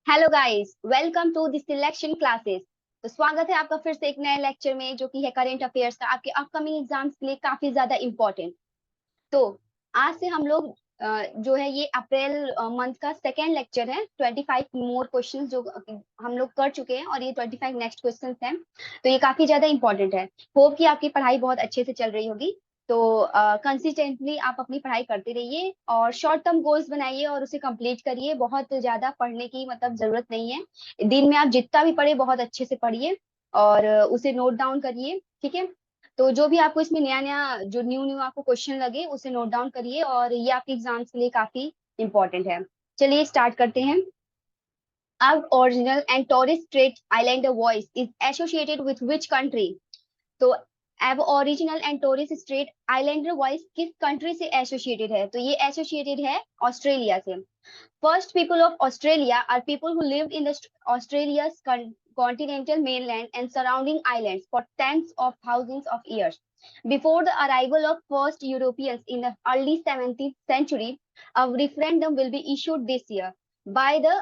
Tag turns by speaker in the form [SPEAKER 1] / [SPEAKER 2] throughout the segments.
[SPEAKER 1] Hello guys, welcome to the selection classes. तो स्वागत है आपका फिर से एक नए लेक्चर में, जो कि है करंट अफेयर्स का, आपके अपकमिंग एग्जाम्स के लिए काफी ज्यादा इम्पोर्टेंट। तो आज से हम लोग जो है ये अप्रैल मंथ का सेकेंड लेक्चर है। 25 मोर क्वेश्चंस जो हम लोग कर चुके हैं, और ये 25 नेक्स्ट क्वेश्चंस हैं। तो ये काफी ज्यादा इंपॉर्टेंट है। होप कि आपकी पढ़ाई बहुत अच्छे से चल रही होगी। तो कंसिस्टेंटली आप अपनी पढ़ाई करते रहिए और शॉर्ट टर्म गोल्स बनाइए और उसे कंप्लीट करिए। बहुत ज्यादा पढ़ने की मतलब जरूरत नहीं है। दिन में आप जितना भी पढ़े बहुत अच्छे से पढ़िए और उसे नोट डाउन करिए। ठीक है। तो जो भी आपको इसमें नया नया जो न्यू न्यू आपको क्वेश्चन लगे उसे नोट डाउन करिए, और ये आपके एग्जाम्स के लिए काफी इंपॉर्टेंट है। चलिए स्टार्ट करते हैं। अब original and Torres Strait Islander voice is associated with which country? तो अब original and Torres Strait Islander voice किस कंट्री से एसोसिएटेड है? तो ये एसोसिएटेड है ऑस्ट्रेलिया से। First people of Australia are people who lived in the Australia's continental mainland and surrounding islands for tens of thousands of years. Before the arrival of first Europeans in the early 17th century, a referendum will be issued this year by the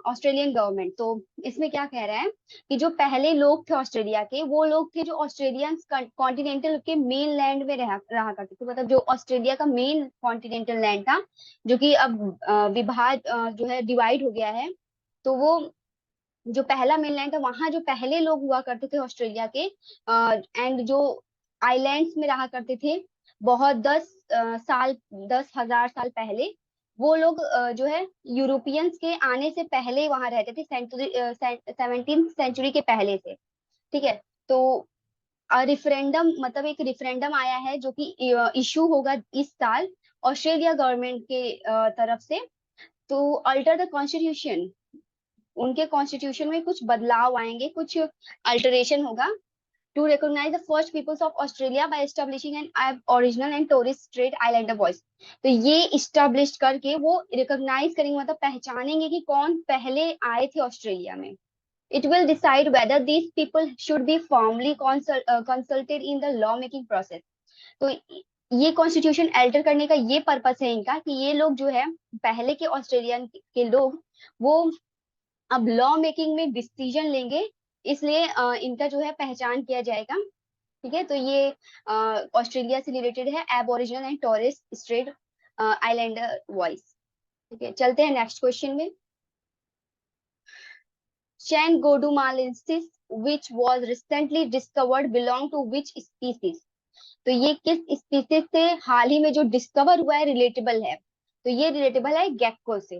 [SPEAKER 1] Australian government. तो इसमें क्या कह रहा है कि जो पहले लोग थे ऑस्ट्रेलिया के, वो लोग थे जो ऑस्ट्रेलियन कॉन्टिनेंटल के मेन लैंड में रहा करते थे। मतलब जो ऑस्ट्रेलिया का मेन कॉन्टिनेंटल लैंड था, जो कि अब विभाग जो है डिवाइड हो गया है। तो वो जो पहला मेनलैंड था, वहां जो पहले लोग हुआ करते थे ऑस्ट्रेलिया के, एंड जो आइलैंड्स में रहा करते थे बहुत 10 साल 10,000 साल पहले, वो लोग जो है यूरोपियंस के आने से पहले वहां रहते थे। 17th सेंचुरी के पहले से। ठीक है। तो रिफरेंडम मतलब एक रिफरेंडम आया है जो कि इशू होगा इस साल ऑस्ट्रेलिया गवर्नमेंट के तरफ से। तो अल्टर द कॉन्स्टिट्यूशन, उनके कॉन्स्टिट्यूशन में कुछ बदलाव आएंगे, कुछ अल्टरेशन होगा। To recognise the first peoples of Australia by establishing an original and Torres Strait Islander voice. तो ये इस्टेब्लिश करके वो रिकॉग्नाइज करेंगे, मतलब पहचानेंगे कि कौन पहले आए थे ऑस्ट्रेलिया में। It will decide whether these people should be formally consulted in the law making process. तो ये कॉन्स्टिट्यूशन अल्टर करने का ये पर्पस है इनका, कि ये लोग जो है पहले के ऑस्ट्रेलियन के लोग, वो अब लॉ मेकिंग में डिसीजन लेंगे। इसलिए इनका जो है पहचान किया जाएगा। ठीक है। तो ये ऑस्ट्रेलिया से रिलेटेड है, aboriginal and Torres Strait Islander voice. ठीक है, चलते हैं नेक्स्ट क्वेश्चन में। Changodumalensis, which was recently discovered, belong to which species? तो ये किस स्पीसीज से हाल ही में जो डिस्कवर हुआ है रिलेटेबल है? तो ये रिलेटेबल है गेक्को से।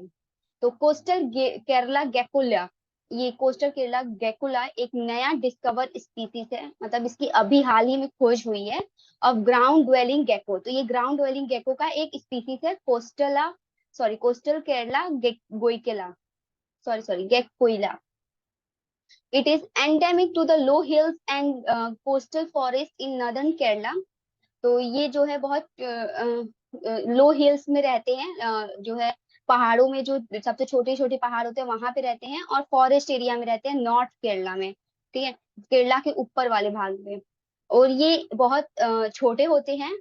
[SPEAKER 1] तो कोस्टल केरला गेकुला, ये कोस्टल केरला गेकुला एक नया डिस्कवर स्पीसीज है, मतलब इसकी अभी हाल ही में खोज हुई है। अब ग्राउंड ड्वेलिंग गेको, तो ये ग्राउंड ड्वेलिंग गेको का एक स्पीसीज है, कोस्टल केरला गोइकेला, sorry Geckoella. It is endemic to the low hills and coastal forest in northern Kerala. तो ये जो है बहुत लो हिल्स में रहते हैं, जो है पहाड़ों में, जो सबसे छोटे छोटे पहाड़ होते हैं वहां पे रहते हैं, और फॉरेस्ट एरिया में रहते हैं नॉर्थ केरला में। ठीक है। केरला के ऊपर वाले भाग में। और ये बहुत छोटे होते हैं।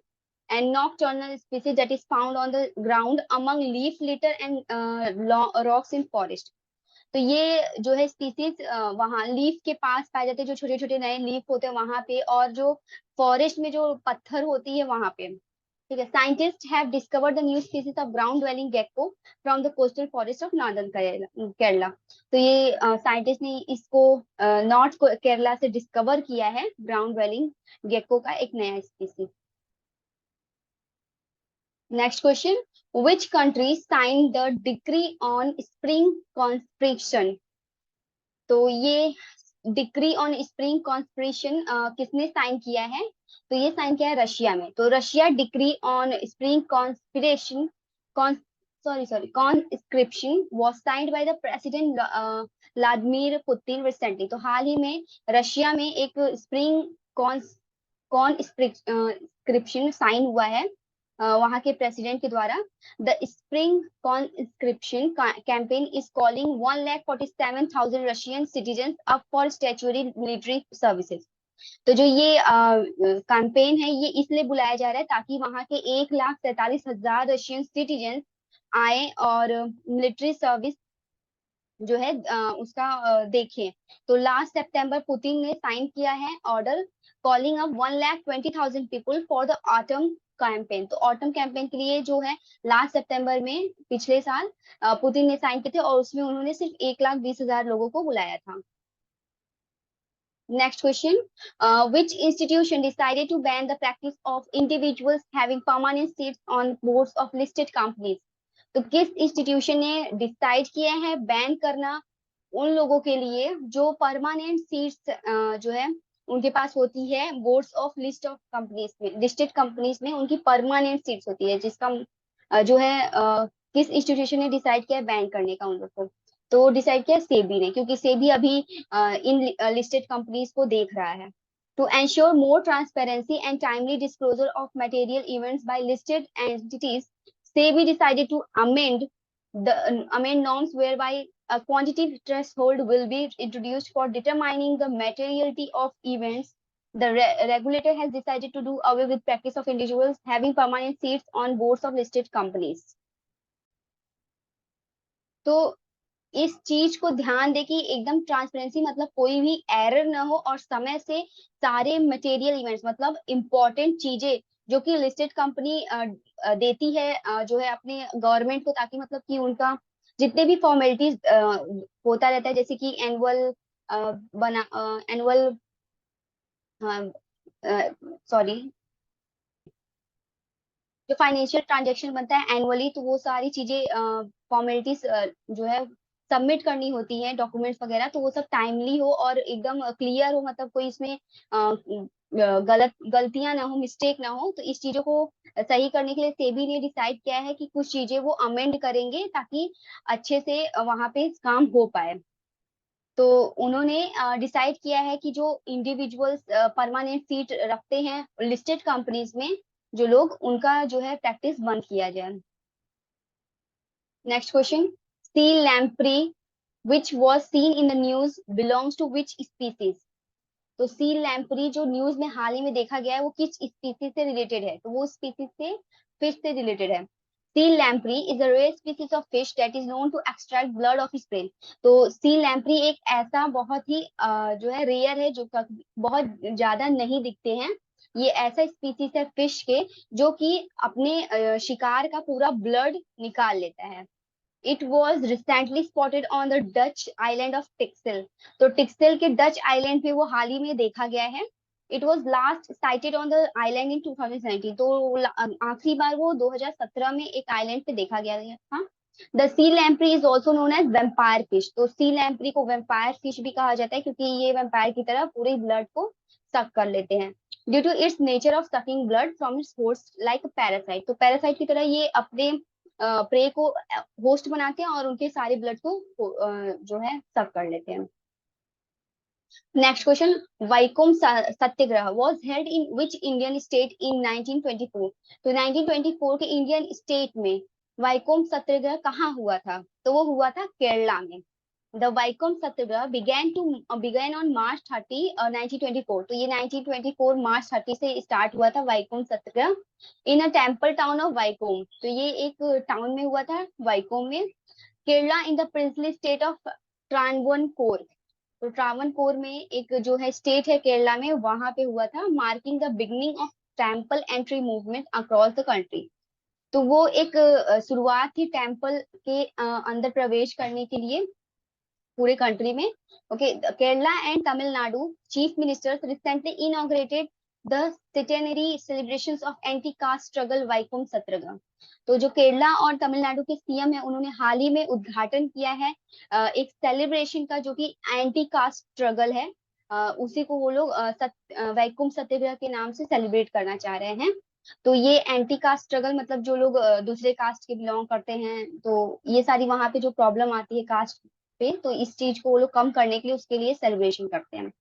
[SPEAKER 1] And nocturnal species that is found on the ground among leaf litre and rocks in forest. तो ये जो है स्पीसीज वहाँ लीफ के पास पाए जाते हैं, जो छोटे छोटे नए लीफ होते हैं वहां पे, और जो फॉरेस्ट में जो पत्थर होती है वहां पे। ठीक है। Scientist have discovered the new species of ground dwelling gecko from the coastal forest of northern Kerala. तो ये साइंटिस्ट ने इसको नॉर्थ केरला से डिस्कवर किया है, ग्राउंड ड्वेलिंग गेक्को का एक नया species. Next question. Which country signed the decree on spring conscription? तो ये डिक्री ऑन स्प्रिंग कॉन्स्पिरेशन किसने साइन किया है? तो ये साइन किया है रशिया में। तो Russia decree on spring conspiration conscription was signed by the president Vladimir Putin recently. तो हाल ही में रशिया में एक स्प्रिंग कॉन्स्क्रिप्शन साइन हुआ है वहां के प्रेसिडेंट के द्वारा। The spring conscription campaign is calling 1,47,000 Russian citizen up for statutory military services. तो जो ये कैंपेन है, ये इसलिए बुलाया जा रहा है ताकि वहां के 1,47,000 रशियन सिटीजन आए और मिलिट्री सर्विस जो है उसका देखें तो लास्ट सितंबर पुतिन ने साइन किया है order calling up 1,20,000 people for the autumn campaign. तो ऑटम कैंपेन के लिए जो है लास्ट सितंबर में पिछले साल पुतिन ने साइन किए थे और उसमें उन्होंने सिर्फ 1,20,000 लोगों को बुलाया था। Next question. Which institution decided to ban the practice of individuals having permanent seats on boards of listed companies? तो किस इंस्टीट्यूशन ने डिसाइड किया है बैन करना उन लोगों के लिए जो परमानेंट सीट्स जो है उनके पास होती है boards of list of companies में, लिस्टेड कंपनीज में उनकी परमानेंट सीट्स होती है, जिसका जो है किस इंस्टीट्यूशन ने डिसाइड किया है बैन करने का उन लोग को? तो डिसाइड किया सेबी ने, क्योंकि सेबी अभी इन लिस्टेड कंपनीज को देख रहा है। To ensure more transparency and timely disclosure of material events by listed entities, SEBI decided to amend norms whereby a quantitative threshold will be introduced for determining the materiality of events. The regulator has decided to do away with practice of individuals having permanent seats on boards of listed companies. तो इस चीज को ध्यान दे कि एकदम transparency, मतलब कोई भी एरर ना हो और समय से सारे मटेरियल इवेंट्स मतलब इम्पोर्टेंट चीजें जो कि लिस्टेड कंपनी देती है जो है अपने गवर्नमेंट को, ताकि मतलब कि उनका जितने भी फॉर्मेलिटीज होता रहता है, जैसे कि एनुअल बना एनुअल सॉरी जो फाइनेंशियल ट्रांजेक्शन बनता है एनुअली, तो वो सारी चीजें फॉर्मेलिटीज जो है सबमिट करनी होती है डॉक्यूमेंट्स वगैरह, तो वो सब टाइमली हो और एकदम क्लियर हो, मतलब कोई इसमें गलतियां ना हो, मिस्टेक ना हो। तो इस चीजों को सही करने के लिए सेबी ने डिसाइड किया है कि कुछ चीजें वो अमेंड करेंगे ताकि अच्छे से वहां पे काम हो पाए। तो उन्होंने डिसाइड किया है कि जो इंडिविजुअल्स परमानेंट सीट रखते हैं लिस्टेड कंपनीज में जो लोग, उनका जो है प्रैक्टिस बंद किया जाए। Next question. Sea lamprey which was seen in the news belongs to which species? तो सी लैम्प्री जो न्यूज में हाल ही में देखा गया है वो किस स्पीसीज से रिलेटेड है? तो वो स्पीसीज से फिश से रिलेटेड है। Sea lamprey is a rare species of fish that is known to extract blood of spray. तो सी लैम्प्री एक ऐसा बहुत ही जो है रेयर है, जो बहुत ज्यादा नहीं दिखते हैं। ये ऐसा स्पीसीज है फिश के जो कि अपने शिकार का पूरा ब्लड निकाल लेता है। It was recently spotted on the Dutch island of Texel. तो टिक्सेल के डच आइलैंड पे वो हाल ही में देखा गया है। It was last sighted on the island in 2017. तो आखिरी बार वो 2017 में एक आइलैंड पे देखा गया था। The sea lamprey is also known as vampire fish. तो sea lamprey को vampire fish भी कहा जाता है क्योंकि ये vampire की तरह पूरे ब्लड को सक कर लेते हैं। Due to its nature of sucking blood from its host like a parasite. तो पैरासाइट की तरह ये अपने प्रे को होस्ट बनाते हैं और उनके सारे ब्लड को जो है सक कर लेते हैं। Next question. Viacom Satyagraha was held in which Indian state in 1924? तो 1924 के इंडियन स्टेट में वाइकोम सत्याग्रह कहाँ हुआ था? तो वो हुआ था केरला में। The Vaikom Satyagraha began on March 30, 1924. तो ये 1924 मार्च 30 से स्टार्ट हुआ था Viacom Satyagraha in a temple town of Viacom. तो ये एक टाउन में हुआ था वाइकोम में, Kerala in the princely state of Travancore. तो ट्रावनकोर में एक जो है स्टेट है केरला में, वहां पे हुआ था, marking the beginning of temple entry movement across the country. तो वो एक शुरुआत थी टेम्पल के अंदर प्रवेश करने के लिए पूरे कंट्री में। Okay, Kerala and Tamil Nadu chief ministers recently inaugurated the centenary celebrations of anti caste struggle Vaikom Satyagraha. तो जो केरला और तमिलनाडु के सीएम है उन्होंने हाल ही में उद्घाटन किया है एक सेलिब्रेशन का जो कि एंटी कास्ट स्ट्रगल है। उसी को वो लोग वैकुम सत्याग्रह के नाम से सेलिब्रेट करना चाह रहे हैं। तो ये एंटी कास्ट स्ट्रगल मतलब जो लोग दूसरे कास्ट के बिलोंग करते हैं, तो ये सारी वहां पे जो प्रॉब्लम आती है कास्ट पे, तो इस चीज को वो लोग कम करने के लिए उसके लिए सेलिब्रेशन करते हैं।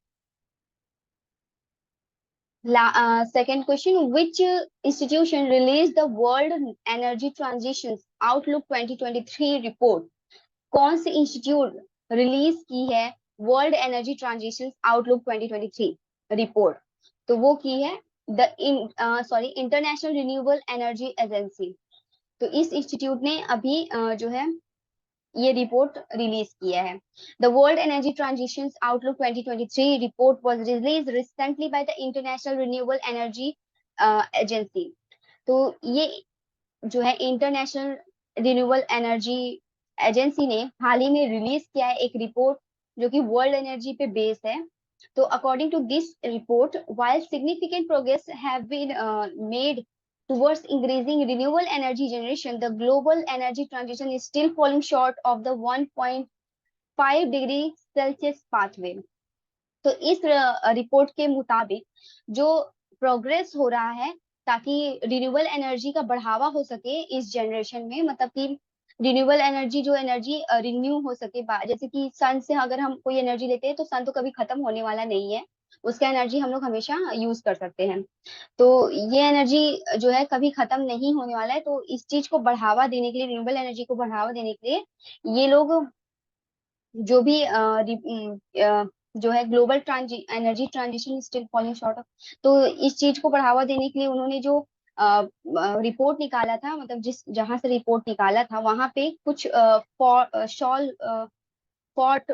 [SPEAKER 1] Second question. Which institution release the world energy transition outlook 2023 report? कौन सी इंस्टीट्यूट रिलीज की है world energy transition outlook 2023 report? तो वो की है the international renewable energy agency. तो इस इंस्टीट्यूट ने अभी जो है ये रिपोर्ट रिलीज किया है। The world energy transition outlook 2023 report was release recently by the international renewable energy agency. तो ये जो है इंटरनेशनल रिन्यूएबल एनर्जी एजेंसी ने हाल ही में रिलीज किया है एक रिपोर्ट जो कि वर्ल्ड एनर्जी पे बेस्ड है। तो according to this report, while significant progress have been made towards increasing renewable energy generation, the global energy transition is still falling short of the 1.5 degree Celsius pathway। तो इस report के मुताबिक जो progress हो रहा है ताकि रिन्यूएबल एनर्जी का बढ़ावा हो सके इस जनरेशन में, मतलब कि रिन्यूएबल एनर्जी जो एनर्जी रिन्यू हो सके, जैसे कि सन से अगर हम कोई एनर्जी लेते हैं तो सन तो कभी खत्म होने वाला नहीं है, उसका एनर्जी हम लोग हमेशा यूज कर सकते हैं। तो ये एनर्जी जो है कभी खत्म नहीं होने वाला है। तो इस चीज को बढ़ावा देने के लिए, रिन्यूएबल एनर्जी को बढ़ावा देने के लिए ये लोग जो भी जो है global energy transition still falling short of, तो इस चीज को बढ़ावा देने के लिए उन्होंने जो रिपोर्ट निकाला था, मतलब जिस जहां से रिपोर्ट निकाला था वहां पे कुछ शॉल फॉर्ट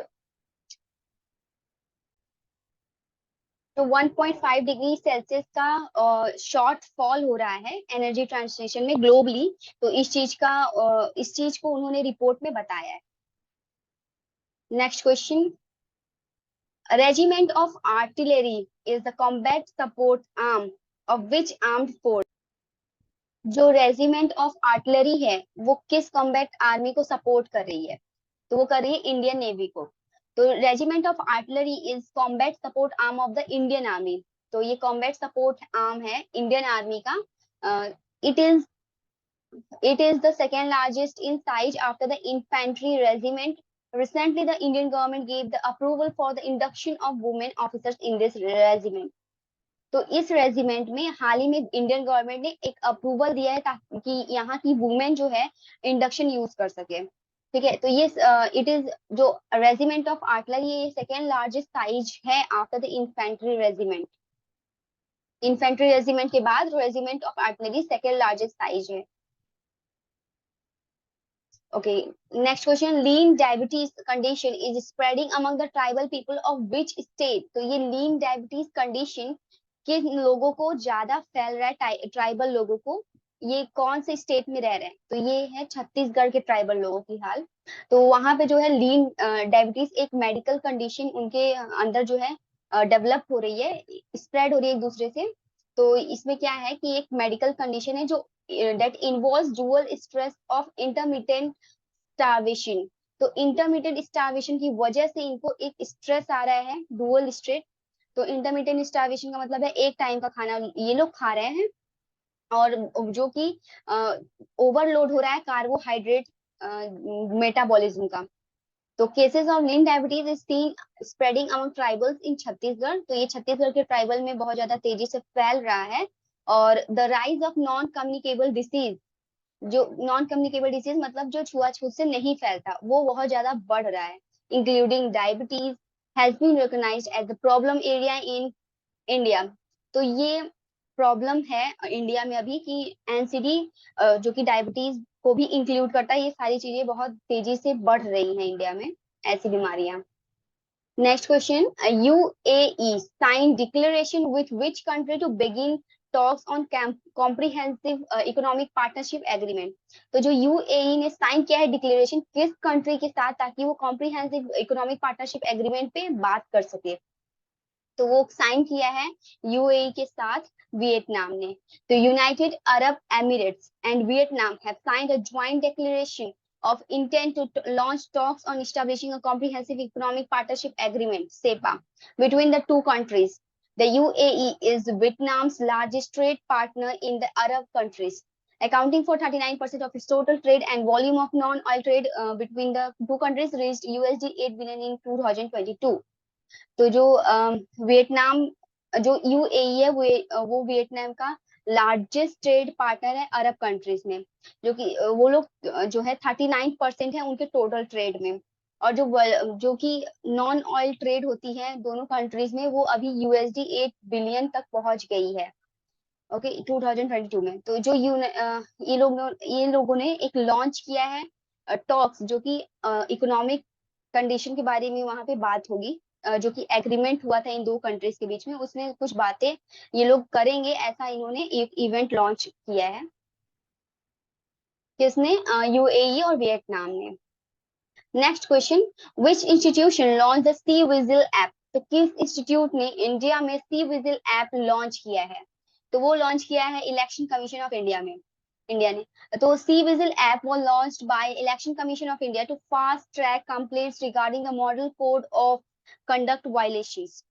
[SPEAKER 1] तो 1.5 डिग्री सेल्सियस का शॉर्ट फॉल हो रहा है एनर्जी ट्रांजिशन में ग्लोबली। तो इस चीज को उन्होंने रिपोर्ट में बताया है। Next question, regiment of artillery is the combat support arm of which armed force. जो रेजिमेंट ऑफ आर्टिलरी है वो किस कॉम्बैट आर्मी को सपोर्ट कर रही है? तो वो कर रही है इंडियन नेवी को। तो regiment of artillery is combat support arm of the Indian army. तो ये कॉम्बैट सपोर्ट आर्म है इंडियन आर्मी का। It is It is the second largest in size after the infantry regiment. Recently, the Indian government gave the approval for the induction of women officers in this regiment. तो इस regiment में हाल ही में Indian government ने एक approval दिया है ताकि यहाँ की वुमेन जो है इंडक्शन यूज कर सके। ठीक है, तो ये इट इज जो रेजिमेंट ऑफ आर्टिलरी, ये सेकेंड लार्जेस्ट साइज है after the infantry regiment. Infantry regiment के बाद regiment of artillery second largest size है। Okay, next question. Lean diabetes condition is spreading among the tribal people of which state? तो ये lean diabetes condition किन लोगों को ज्यादा फैल रहा है, ट्राइबल लोगों को, ये कौन से स्टेट में रह रहे हैं? तो ये है छत्तीसगढ़ के ट्राइबल लोगों की हाल। तो वहां पे जो है लीन डायबिटीज एक मेडिकल कंडीशन उनके अंदर जो है डेवलप हो रही है, स्प्रेड हो रही है एक दूसरे से। तो इसमें क्या है कि एक मेडिकल कंडीशन है जो that involves dual stress of intermittent starvation। तो इंटरमीडिएट स्टार्वेशन की वजह से इनको एक स्ट्रेस आ रहा है, डुअल स्ट्रेस। तो इंटरमीडिएट स्टार्वेशन का मतलब है एक टाइम का खाना ये लोग खा रहे हैं और जो कि ओवरलोड हो रहा है कार्बोहाइड्रेट मेटाबॉलिज्म का। तो cases of lean diabetes is seen spreading among tribals in Chhattisgarh. तो ये छत्तीसगढ़ के ट्राइबल में बहुत ज्यादा तेजी से फैल रहा है। और the rise of non communicable disease, जो नॉन कम्युनिकेबल डिसीज मतलब जो छुआछूत से नहीं फैलता, वो बहुत ज्यादा बढ़ रहा है। Including diabetes has been recognised as the problem area in India. तो ये प्रॉब्लम है इंडिया में अभी कि एनसीडी जो कि डायबिटीज को भी इंक्लूड करता है, ये सारी चीजें बहुत तेजी से बढ़ रही हैं इंडिया में, ऐसी बीमारियां। Next question, UAE signed declaration with which country to begin talks on comprehensive economic partnership agreement। तो जो UAE ने साइन किया है डिक्लेरेशन किस कंट्री के साथ ताकि वो कॉम्प्रिहेंसिव इकोनॉमिक पार्टनरशिप एग्रीमेंट पे बात कर सके? तो वो साइन किया है यूएई के साथ वियतनाम ने। तो United Arab Emirates and Vietnam have signed a joint declaration of intent to launch talks on establishing a comprehensive economic partnership agreement (CEPA) between the two countries. The UAE is Vietnam's largest trade partner in the Arab countries, accounting for 39% of its total trade, and volume of non-oil trade between the two countries reached USD 8 billion in 2022। तो जो Vietnam, जो UAE है वो Vietnam का largest trade partner है अरब countries में, जो कि वो लोग जो है 39% है उनके टोटल ट्रेड में। और जो कि नॉन ऑयल ट्रेड होती है दोनों कंट्रीज में, वो अभी यूएसडी 8 बिलियन तक पहुंच गई है। ओके, 2022 में। तो जो ये लोगों ने एक लॉन्च किया है टॉक्स जो कि इकोनॉमिक कंडीशन के बारे में वहां पे बात होगी, जो कि एग्रीमेंट हुआ था इन दो कंट्रीज के बीच में, उसमें कुछ बातें ये लोग करेंगे, ऐसा इन्होंने एक इवेंट लॉन्च किया है। किसने? यूएई और वियतनाम ने। Next question, which institution launch the C vigil app? तो किस इंस्टीट्यूट ने इंडिया में सी विजिल ऐप लॉन्च किया है? तो वो लॉन्च किया है इलेक्शन कमीशन ऑफ इंडिया में, इंडिया ने। तो C vigil app was launched by Election Commission of India to fast track complaints regarding the model code of conduct violations।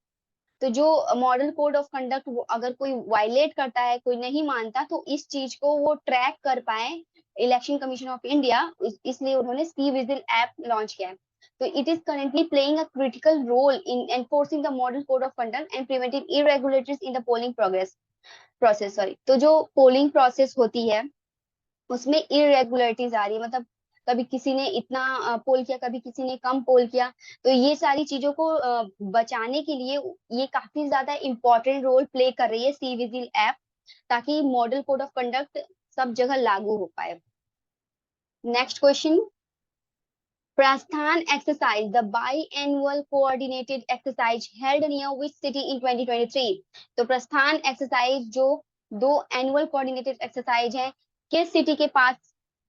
[SPEAKER 1] तो जो मॉडल कोड ऑफ कंडक्ट अगर कोई violet करता है, कोई नहीं मानता, तो इस चीज को वो ट्रैक कर पाए इलेक्शन कमीशन ऑफ इंडिया, इसलिए उन्होंने सी विजिल ऐप लॉन्च किया है। तो it is currently playing a critical role in enforcing the model code of conduct and preventing irregularities in the polling process. Sorry, तो जो पोलिंग प्रोसेस होती है उसमें इरेगुलरिटीज आ रही है, मतलब कभी किसी ने इतना पोल किया, कभी किसी ने कम पोल किया, तो ये सारी चीजों को बचाने के लिए ये काफी ज्यादा इंपॉर्टेंट रोल प्ले कर रही है सी विजिल ऐप, ताकि मॉडल कोड ऑफ कंडक्ट सब जगह लागू हो पाए। नेक्स्ट क्वेश्चन, प्रस्थान exercise the by annual coordinated exercise held near which city in 2023? तो प्रस्थान एक्सरसाइज जो दो एनुअल कोऑर्डिनेटेड एक्सरसाइज है, किस सिटी के पास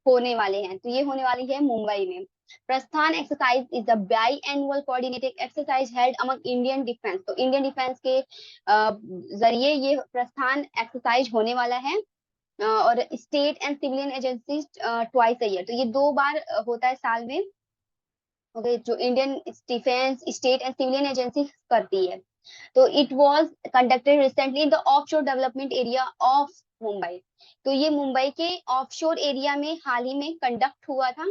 [SPEAKER 1] होने वाले हैं? तो ये होने वाली है मुंबई में। प्रस्थान exercise is the by annual coordinated exercise held among Indian defence. तो इंडियन डिफेंस के जरिए ये प्रस्थान एक्सरसाइज होने वाला है, और state and civilian agencies twice a year. तो ये 2 बार होता है साल में। ओके, जो Indian defence, state and civilian agency करती है। तो it was conducted recently in the offshore development area of Mumbai. तो ये मुंबई के ऑफशोर एरिया में हाल ही में कंडक्ट हुआ था,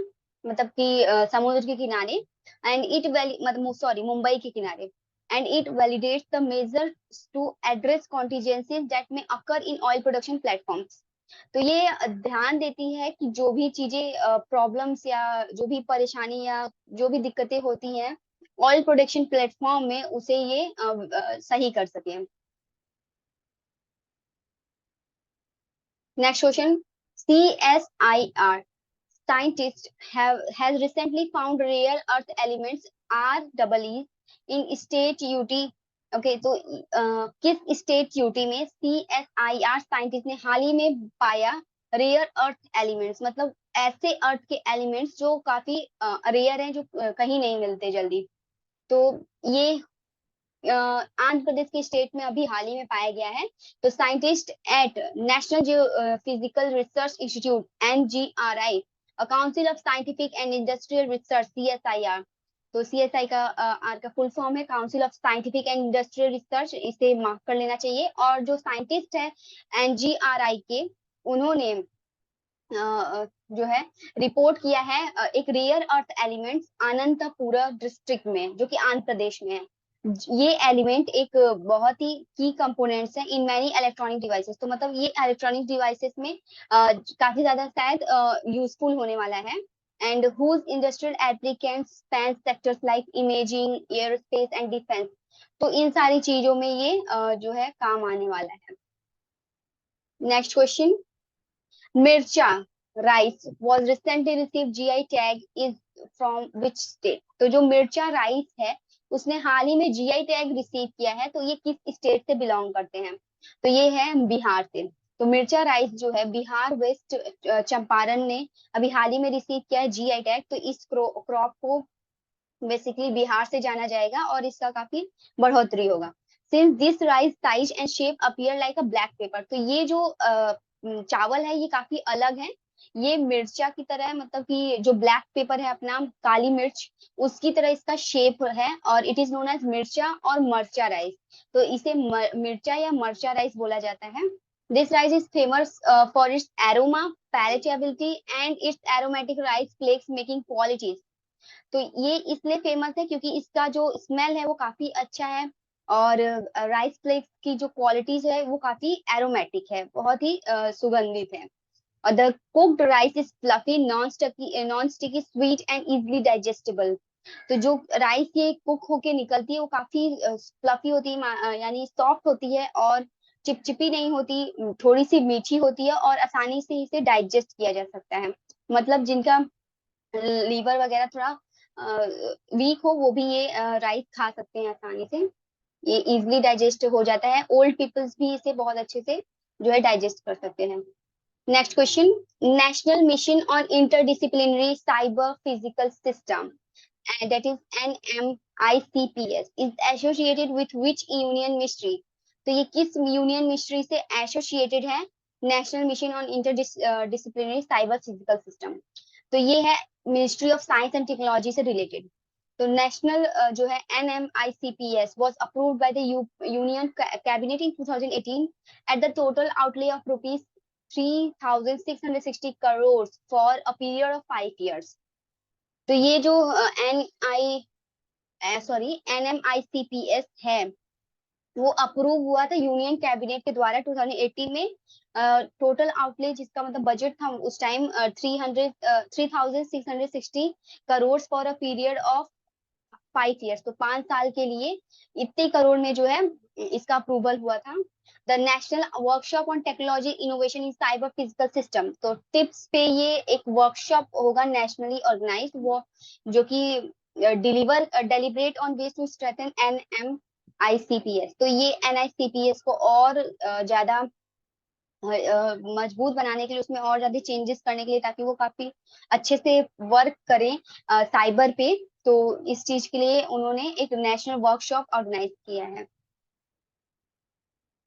[SPEAKER 1] मतलब कि समुद्र के किनारे। एंड इट मतलब सॉरी, मुंबई के किनारे। And it validates the measures to address contingencies that may occur in oil production platforms. तो ये ध्यान देती है कि जो भी चीजें प्रॉब्लम्स या जो भी परेशानी या जो भी दिक्कतें होती हैं ऑयल प्रोडक्शन प्लेटफॉर्म में, उसे ये सही कर सके। Next question, CSIR scientists has recently found rare earth elements REE in state UT। Okay, तो किस स्टेट यूटी में CSIR साइंटिस्ट ने हाल ही में पाया रेयर अर्थ एलिमेंट्स? मतलब ऐसे अर्थ के एलिमेंट्स जो काफी रेयर हैं, जो कहीं नहीं मिलते जल्दी। तो ये आंध्र प्रदेश के स्टेट में अभी हाल ही में पाया गया है। तो scientist at national Jio physical research institute NGRI, council of scientific and industrial research CSIR। तो CSI का आर का फुल फॉर्म है council of scientific and industrial research, इसे मार्क कर लेना चाहिए। और जो साइंटिस्ट है NGRI के, उन्होंने जो है रिपोर्ट किया है एक rare earth elements Anantapura district में, जो कि आंध्र प्रदेश में है। ये एलिमेंट एक बहुत ही की कंपोनेंट्स है इन मैनी इलेक्ट्रॉनिक डिवाइसेस। तो मतलब ये इलेक्ट्रॉनिक डिवाइसेस में काफी ज्यादा शायद यूजफुल होने वाला है। And whose industrial applicants span sectors like imaging, aerospace and defence. तो इन सारी चीजों में ये जो है काम आने वाला है। नेक्स्ट क्वेश्चन, मिर्चा rice was recently received GI tag is from which state? तो जो मिर्चा राइस है उसने हाल ही में GI टैग रिसीव किया है, तो ये किस स्टेट से बिलोंग करते हैं? तो ये है बिहार से। तो मिर्चा राइस जो है बिहार वेस्ट चंपारण ने अभी हाल ही में रिसीव किया है GI टैग। तो इस क्रॉप को बेसिकली बिहार से जाना जाएगा और इसका काफी बढ़ोतरी होगा। Since this rice size and shape appear like a black pepper. तो ये जो चावल है ये काफी अलग है, ये मिर्चा की तरह है, मतलब कि जो ब्लैक पेपर है अपना काली मिर्च, उसकी तरह इसका शेप है। और इट इज नोन एज मिर्चा और मरचा राइस। तो इसे मिर्चा या मरचा राइस बोला जाता है। This rice is famous for its aroma, palatability and its aromatic rice flakes making qualities. तो ये इसलिए फेमस है क्योंकि इसका जो स्मेल है वो काफी अच्छा है, और राइस फ्लेक्स की जो क्वालिटीज है वो काफी एरोमेटिक है, बहुत ही सुगंधित है। और the cooked rice is fluffy, non sticky, sweet and easily digestible. तो जो राइस ये कुक होके निकलती है वो काफी फ्लफी होती है, यानी सॉफ्ट होती है और चिपचिपी नहीं होती, थोड़ी सी मीठी होती है और आसानी से इसे डाइजेस्ट किया जा सकता है। मतलब जिनका लीवर वगैरह थोड़ा वीक हो वो भी ये राइस खा सकते हैं आसानी से। ये इजिली डाइजेस्ट हो जाता है, ओल्ड पीपल्स भी इसे बहुत अच्छे से जो है डाइजेस्ट कर सकते हैं। Next question, national mission on interdisciplinary cyber physical system and that is NMICPS is associated with which union ministry? तो ये किस यूनियन मिनिस्ट्री से एसोसिएटेड है? National mission on interdisciplinary cyber physical system, तो ये है ministry of science and technology से related. तो नेशनल जो है NMICPS was approved by the Union Cabinet in 2018 at the total outlay of rupees 3,660 crores for a period of 5 years। तो ये जो NMICPS है वो अप्रूव हुआ था यूनियन कैबिनेट के द्वारा 2018 में। टोटल आउटले जिसका मतलब बजट था उस time 3,660 crore for a period of 5 years, तो 5 साल के लिए इतने करोड़ में जो है इसका अप्रूवल हुआ था। The national workshop on technology innovation in cyber physical system, तो टिप्स पे ये एक वर्कशॉप होगा नेशनली ऑर्गेनाइज, वो जो कि deliberate on ways to strengthen NMICPS। तो ये NICPS को और ज्यादा मजबूत बनाने के लिए, उसमें और ज्यादा चेंजेस करने के लिए, ताकि वो काफी अच्छे से वर्क करें साइबर पे। तो इस चीज के लिए उन्होंने एक नेशनल वर्कशॉप ऑर्गेनाइज किया है।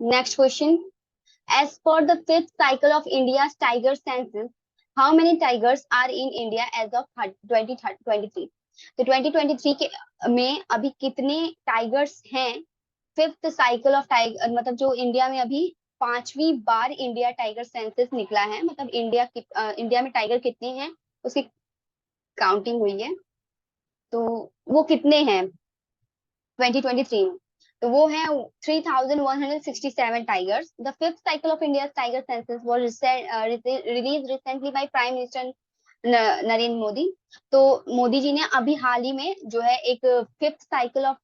[SPEAKER 1] Next question, as per the fifth cycle of India tiger census, how many tigers are in India as of 2023? तो 2023 के में अभी कितने टाइगर्स हैं? फिफ्थ साइकिल ऑफ टाइगर मतलब जो इंडिया में अभी 5वीं बार इंडिया टाइगर सेंसस निकला है, मतलब इंडिया में टाइगर कितने हैं उसकी काउंटिंग हुई है। तो वो कितने हैं 2023 में? तो वो है 3,167 tigers. The fifth cycle of India tiger census was release recently by prime minister Narendra Modi. तो मोदी जी ने अभी हाल ही में जो है एक फिफ्थ साइकिल ऑफ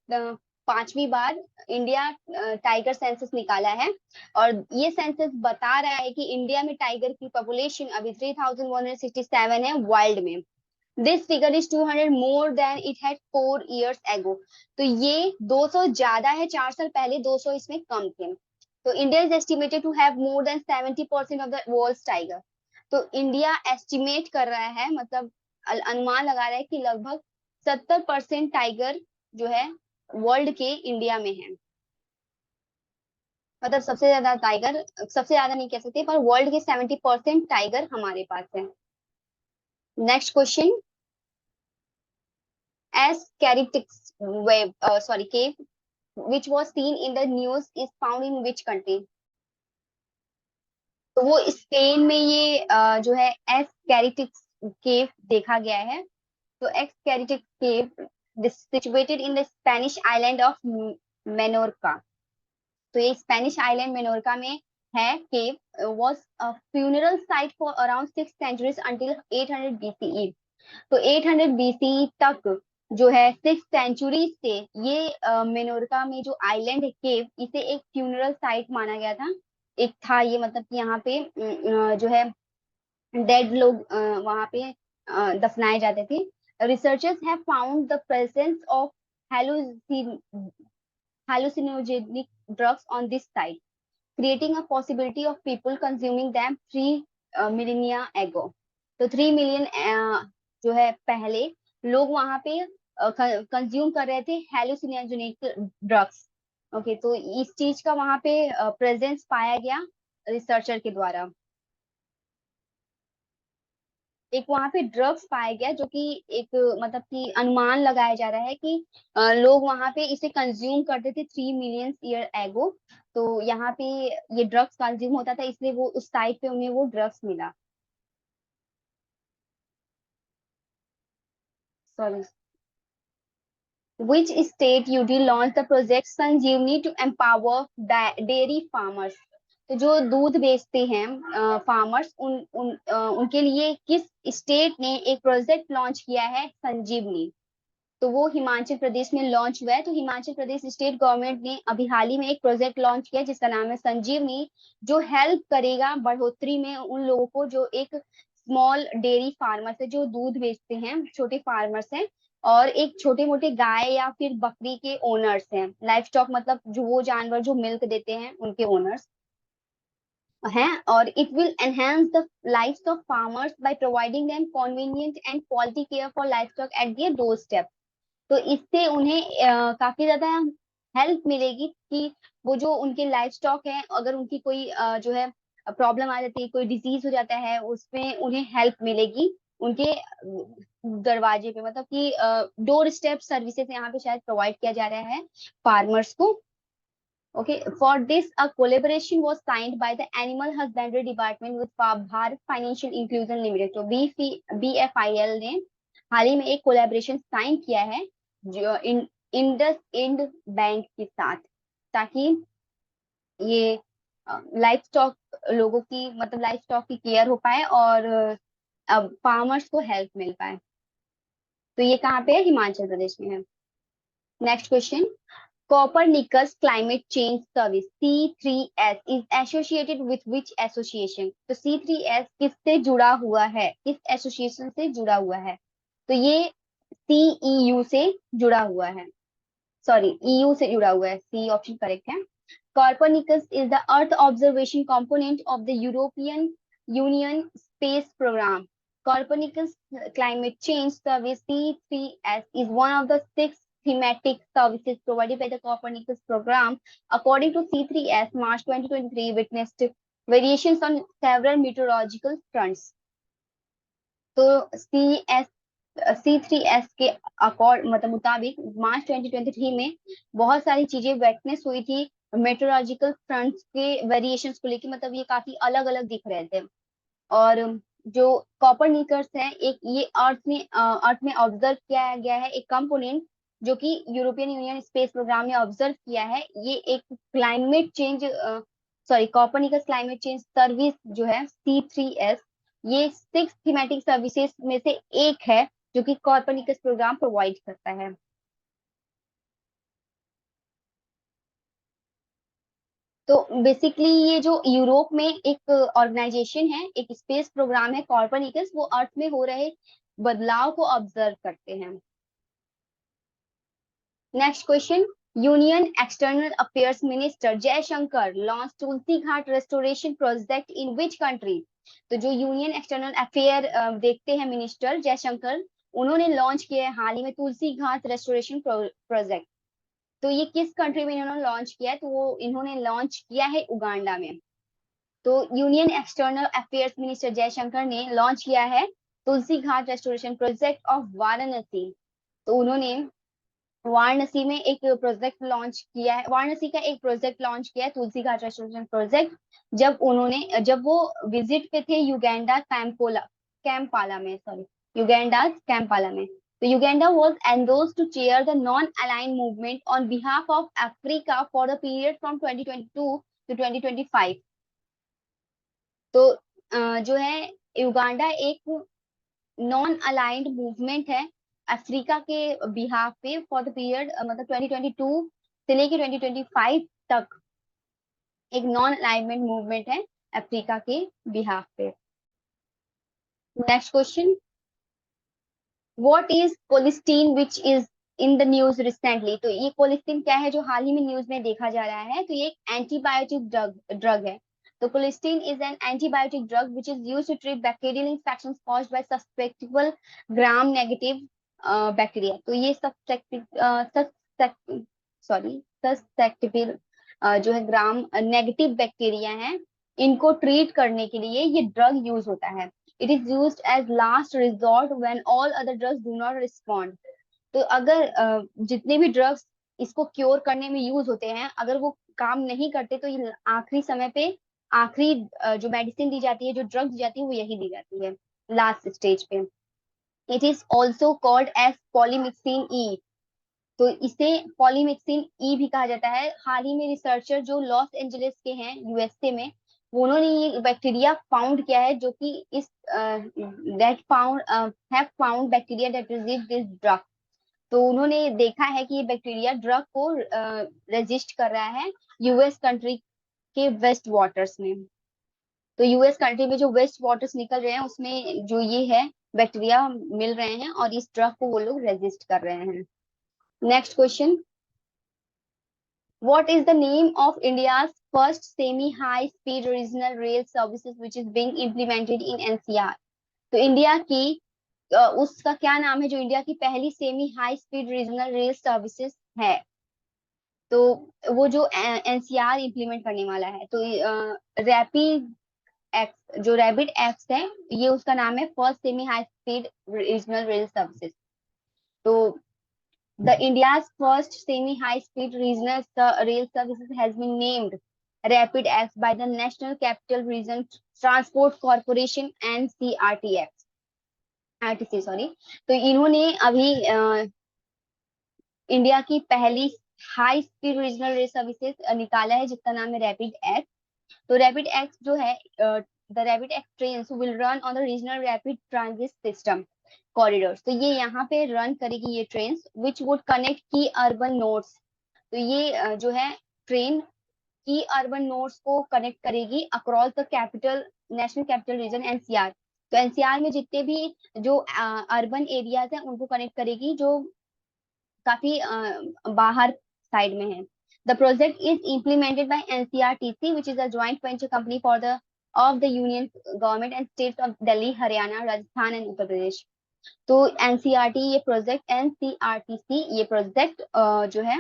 [SPEAKER 1] 5वीं बार इंडिया टाइगर सेंसस निकाला है। और ये सेंसस बता रहा है कि इंडिया में टाइगर की पॉपुलेशन अभी 3,167 है वर्ल्ड में। This figure is 200 more than it had 4 years ago। तो ये 200 ज्यादा है, 4 साल पहले 200 इसमें कम थे। तो India is estimated to have more than 70% of the world's tiger. तो इंडिया एस्टिमेट कर रहा है, मतलब अनुमान लगा रहा है कि लगभग 70% टाइगर जो है वर्ल्ड के इंडिया में है। मतलब सबसे ज्यादा टाइगर, सबसे ज्यादा नहीं कह सकते, पर वर्ल्ड के 70% टाइगर हमारे पास है। Next question, as characteristics wave cave which was seen in the news is found in which country? तो वो स्पेन में ये जो है एस कैरिटिक्स केव देखा गया है। तो Es Carritx cave situated in the Spanish island of Menorca. तो ये स्पेनिश आइलैंड मेनोरका में है cave. Was a funeral site for around 6 centuries until 800 BCE। तो 800 BCE तक जो है 6 सेंचुरी से ये मेनोरका में जो आइलैंड है केव, इसे एक फ्यूनरल साइट माना गया था। एक था ये, मतलब कि यहाँ पे जो है डेड लोग वहां पे दफनाए जाते थे। Researchers have found the presence of hallucinogenic drugs on this site, creating a possibility of people consuming them 3 millennia ago। तो 3 मिलियन जो है पहले लोग वहां पे कंज्यूम कर रहे थे हेलुसिनोजेनिक ड्रग्स। ओके, तो इस चीज का वहां पे प्रेजेंस पाया गया रिसर्चर के द्वारा। एक वहां पे ड्रग्स पाया गया जो कि एक मतलब कि अनुमान लगाया जा रहा है कि लोग वहां पे इसे कंज्यूम करते थे 3 मिलियन ईयर एगो। तो यहाँ पे ये ड्रग्स कंज्यूम होता था, इसलिए वो उस साइट पे उन्हें वो ड्रग्स मिला। Sorry, which state UD launched the project Sanjeevani to empower dairy farmers? तो जो दूध बेचते हैं फार्मर्स उनके लिए किस स्टेट ने एक प्रोजेक्ट लॉन्च किया है संजीवनी? तो वो हिमाचल प्रदेश में लॉन्च हुआ है। तो हिमाचल प्रदेश स्टेट गवर्नमेंट ने अभी हाल ही में एक प्रोजेक्ट लॉन्च किया जिसका नाम है संजीवनी, जो हेल्प करेगा बढ़ोतरी में उन लोगों को जो एक स्मॉल डेयरी फार्मर्स है जो दूध बेचते हैं, छोटे फार्मर्स हैं, और एक छोटे मोटे गाय या फिर बकरी के ओनर्स हैं। लाइफ स्टॉक मतलब जो वो जानवर जो मिल्क देते हैं उनके ओनर्स हैं। और it will enhance the lives of farmers by providing them convenient and quality care for life stock at their door step. तो इससे उन्हें काफी ज्यादा हेल्प मिलेगी कि वो जो उनके लाइफ स्टॉक है, अगर उनकी कोई जो है प्रॉब्लम आ जाती है, कोई डिजीज हो जाता है, उसमें उन्हें हेल्प मिलेगी उनके दरवाजे पे, मतलब कि डोर स्टेप सर्विसेज यहाँ पे शायद प्रोवाइड किया जा रहा है फार्मर्स को। Okay, for this a collaboration was signed by the animal husbandry department with Bharat financial inclusion limited. तो BFIL ने हाल ही में एक कोलैबोरेशन साइन किया है जो इंडस इंड बैंक के साथ, ताकि ये लाइफ स्टॉक लोगों की, मतलब लाइफ स्टॉक की केयर हो पाए और अब फार्मर्स को हेल्प मिल पाए। तो ये कहाँ पे है? हिमाचल प्रदेश में है। Next question, Copernicus Climate Change Service C3S is associated with which association? तो C3S किससे जुड़ा हुआ है, किस एसोसिएशन से जुड़ा हुआ है? तो ये CEU से जुड़ा हुआ है, सॉरी EU से जुड़ा हुआ है, सी ऑप्शन करेक्ट है। Copernicus is the Earth observation component of the European Union space program. Copernicus Climate Change Service C3S is one of the 6 thematic services provided by the Copernicus program. According to C3S, March 2023 witnessed variations on several meteorological fronts. तो C3S के accord मतलब मुताबिक मार्च 2023 में बहुत सारी चीजें वेटनेस हुई थी मेट्रोलॉजिकल फ्रंट्स के वेरिएशंस को लेकर, मतलब ये काफी अलग अलग दिख रहे थे। और जो कॉपरनिकस है, एक ये अर्थ में ऑब्जर्व किया गया है एक कंपोनेंट जो कि यूरोपियन यूनियन स्पेस प्रोग्राम ने ऑब्जर्व किया है। ये एक climate change Copernicus climate change service जो है C3S, ये 6 थीमेटिक सर्विसेज में से एक है जो कि कॉपरनिकस प्रोग्राम प्रोवाइड करता है। तो बेसिकली ये जो यूरोप में एक ऑर्गेनाइजेशन है, एक स्पेस प्रोग्राम है कॉपरनिकस, वो अर्थ में हो रहे बदलाव को ऑब्जर्व करते हैं। Next question, union external affairs minister Jaishankar launch Tulsi Ghat restoration project in which country? तो जो यूनियन एक्सटर्नल अफेयर देखते हैं मिनिस्टर जयशंकर, उन्होंने लॉन्च किया है हाल ही में तुलसी घाट रेस्टोरेशन प्रोजेक्ट। तो ये किस कंट्री में इन्होंने लॉन्च किया है? तो वो इन्होंने लॉन्च किया है उगांडा में। तो union external affairs minister Jaishankar ने लॉन्च किया है Tulsi Ghat restoration project of Varanasi. तो उन्होंने वाराणसी में एक प्रोजेक्ट लॉन्च किया है, वाराणसी का एक प्रोजेक्ट लॉन्च किया है तुलसी घाट रेस्टोरेशन प्रोजेक्ट, जब वो विजिट पे थे युगांडा कैंपाला में, सॉरी युगांडा कैंपाला में। तो Uganda was endorsed to chair the non aligned movement on behalf of Africa for the period from 2022 to 2025। तो जो है युगांडा एक नॉन अलाइंड मूवमेंट है अफ्रीका के बिहाफ पे फॉर द पीरियड, मतलब 2022 से लेके 2025 तक एक नॉन अलाइनमेंट मूवमेंट है अफ्रीका के बिहाफ पे। Next question, what is colistin which is in the news recently? तो ये कोलिस्टीन क्या है जो हाल ही में न्यूज में देखा जा रहा है? तो ये एक एंटीबायोटिक ड्रग है। तो colistin is an antibiotic drug which is used to treat bacterial infections caused by susceptible gram negative bacteria. तो ये सस्पेक्टेबल जो है ग्राम नेगेटिव बैक्टीरिया हैं, इनको ट्रीट करने के लिए ये ड्रग यूज होता है। It is used as last resort when all other drugs do not respond. तो अगर जितने भी ड्रग्स इसको क्योर करने में यूज होते हैं, अगर वो काम नहीं करते तो ये आखिरी समय पे आखिरी जो मेडिसिन दी जाती है, जो ड्रग दी जाती है, वो यही दी जाती है लास्ट स्टेज पे। It is also called as polymyxin E. तो इसे पॉलीमिक्सिन ई भी कहा जाता है। हाल ही में रिसर्चर जो लॉस एंजलिस के हैं यूएसए में, उन्होंने ये बैक्टीरिया फाउंड किया है जो कि इस that found have found bacteria that resist this drug. तो उन्होंने देखा है कि ये बैक्टीरिया ड्रग को रेजिस्ट कर रहा है यूएस कंट्री के वेस्ट वाटर्स में। तो यूएस कंट्री में जो वेस्ट वाटर्स निकल रहे हैं उसमें जो ये है बैक्टीरिया मिल रहे हैं और इस ड्रग को वो लोग रेजिस्ट कर रहे हैं। Next question, what is the name of India's first semi high speed regional rail services which is being implemented in NCR? तो इंडिया की उसका क्या नाम है जो इंडिया की पहली semi high speed regional rail services है? तो वो जो एनसीआर इम्प्लीमेंट करने वाला है, तो रैपिड एक्स, जो रैपिड एक्स है, ये उसका नाम है first semi high speed regional rail services. तो the India's first semi high speed regional rail services has been named rapid X by the national capital region transport corporation NCRTX, RTC sorry. तो इन्होंने अभी India की पहली high speed regional rail services निकाला है जिसका नाम है रैपिड एक्स। तो रैपिड एक्स जो है, the rapid x trains will run on the regional rapid transit system corridors. तो ये यहाँ पे रन करेगी ये ट्रेन विच वुड कनेक्ट की अर्बन नोड्स। तो ये जो है ट्रेन की अर्बन नोड्स को कनेक्ट करेगी across the capital national capital reason NCR. तो एनसीआर में जितने भी जो अर्बन एरियाज हैं उनको कनेक्ट करेगी जो काफी बाहर साइड में है। The project is implemented by NCRTC which is a joint venture company for the of the union government and states of Delhi, Haryana, Rajasthan and Uttar Pradesh. तो एनसीआरटी ये प्रोजेक्ट एनसीआरटीसी ये प्रोजेक्ट जो है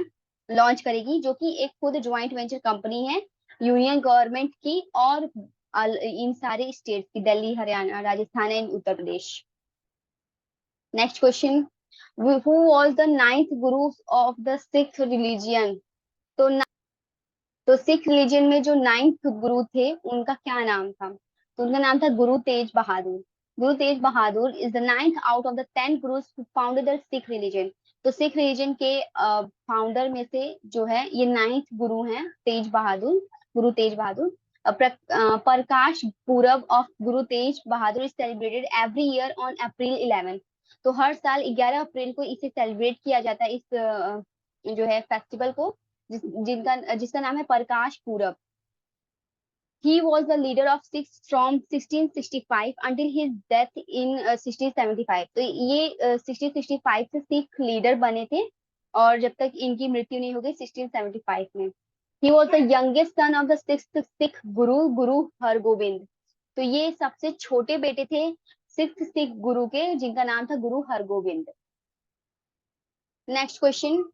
[SPEAKER 1] लॉन्च करेगी, जो कि एक खुद ज्वाइंट वेंचर कंपनी है यूनियन गवर्नमेंट की और इन सारे स्टेट्स की, Delhi, Haryana, Rajasthan and Uttar Pradesh. Next question, who was the ninth guru of the Sikh religion? तो तो सिख रिलीजन में जो नाइन्थ गुरु थे उनका क्या नाम था? तो उनका नाम था गुरु Tegh Bahadur. Guru Tegh Bahadur is the ninth out of the 10 gurus who founded the Sikh religion. तो सिख रिलीजन के फाउंडर में से जो है ये नाइन्थ गुरु हैं तेज बहादुर, गुरु तेज बहादुर। प्रकाश Purab of Guru Tegh Bahadur is celebrated every year on April 11। तो हर साल 11 अप्रैल को इसे सेलिब्रेट किया जाता है, इस जो है फेस्टिवल को, जिसका नाम है प्रकाश पूरब। He was the leader of Sikhs from 1665 until his death in 1675। तो ये 1665 से सिख लीडर बने थे और जब तक इनकी मृत्यु नहीं हो गई 1675 में। He was the youngest son of the sixth Sikh Guru, गुरु हरगोविंद। तो ये सबसे छोटे बेटे थे सिक्स्थ सिख गुरु के, जिनका नाम था Guru Hargobind. Next question,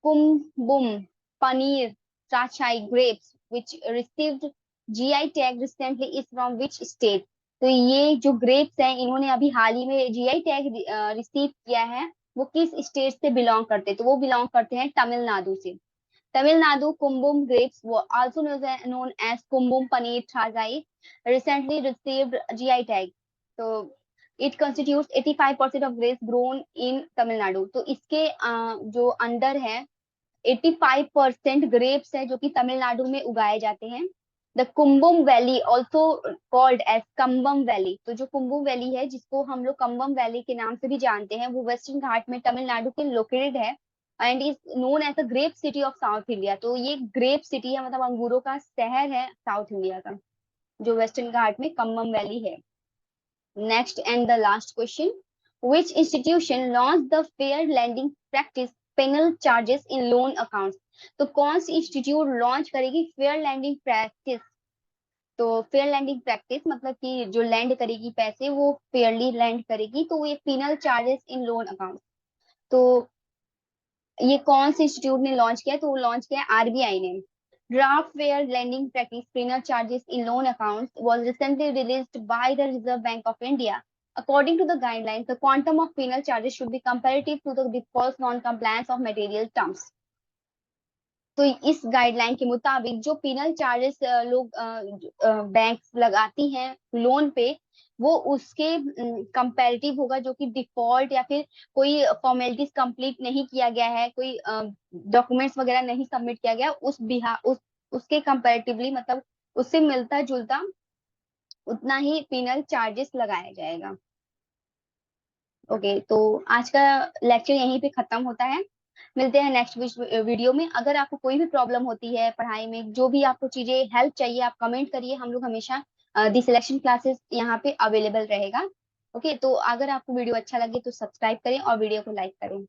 [SPEAKER 1] Cumbum Panneer Trachai grapes which received GI tag recently is from which state? तो ये जो ग्रेप्स हैं इन्होंने अभी हाल ही में जीआई टैग रिसीव किया है, वो किस स्टेट से बिलोंग करते हैं? तो वो बिलोंग करते हैं तमिलनाडु से। Tamil Nadu कुंबुम grapes were also known as कुंबुम paneer Trachai recently received GI tag। तो it constitutes 85% of grapes grown in Tamil Nadu. तो इसके जो अंडर है 85% ग्रेप्स है जो कि तमिलनाडु में उगाए जाते हैं। The Cumbum valley also called as Cumbum valley. तो जो कुंबम वैली है जिसको हम लोग कम्बम वैली के नाम से भी जानते हैं, वो वेस्टर्न घाट में तमिलनाडु के लोकेटेड है and is known as a grep city of south India. तो ये ग्रेप सिटी है, मतलब अंगूरों का शहर है साउथ इंडिया का, जो वेस्टर्न घाट में कम्बम वैली है। Next and the last question, which institution launched the fair lending practice penal charges in loan accounts? तो कौन सी इंस्टीट्यूट लॉन्च करेगी फेयर लैंडिंग प्रैक्टिस? तो फेयर लैंडिंग प्रैक्टिस मतलब कि जो लैंड करेगी पैसे वो फेयरली लैंड करेगी, तो ये पिनल चार्जेस इन लोन अकाउंट। तो ये कौन से इंस्टीट्यूट ने लॉन्च किया? तो वो लॉन्च किया आरबीआई ने। Draft fair lending practice penal charges in loan accounts was recently released by the Reserve Bank of India. According to the guidelines, the quantum of penal charges should be comparative to the default non-compliance of material terms. तो इस guideline के मुताबिक जो penal charges लोग bank लगाती हैं loan पे, वो उसके कंपैरेटिव होगा, जो कि डिफॉल्ट या फिर कोई फॉर्मेलिटीज कंप्लीट नहीं किया गया है, कोई डॉक्यूमेंट्स वगैरह नहीं सबमिट किया गया, उसके कंपैरेटिवली, मतलब उससे मिलता जुलता उतना ही पिनल चार्जेस लगाया जाएगा। ओके, तो आज का लेक्चर यहीं पे खत्म होता है। मिलते हैं नेक्स्ट वीडियो में। अगर आपको कोई भी प्रॉब्लम होती है पढ़ाई में, जो भी आपको चीजें हेल्प चाहिए, आप कमेंट करिए, हम लोग हमेशा दी सिलेक्शन क्लासेस यहाँ पे अवेलेबल रहेगा। ओके, तो अगर आपको वीडियो अच्छा लगे तो सब्सक्राइब करें और वीडियो को लाइक करें।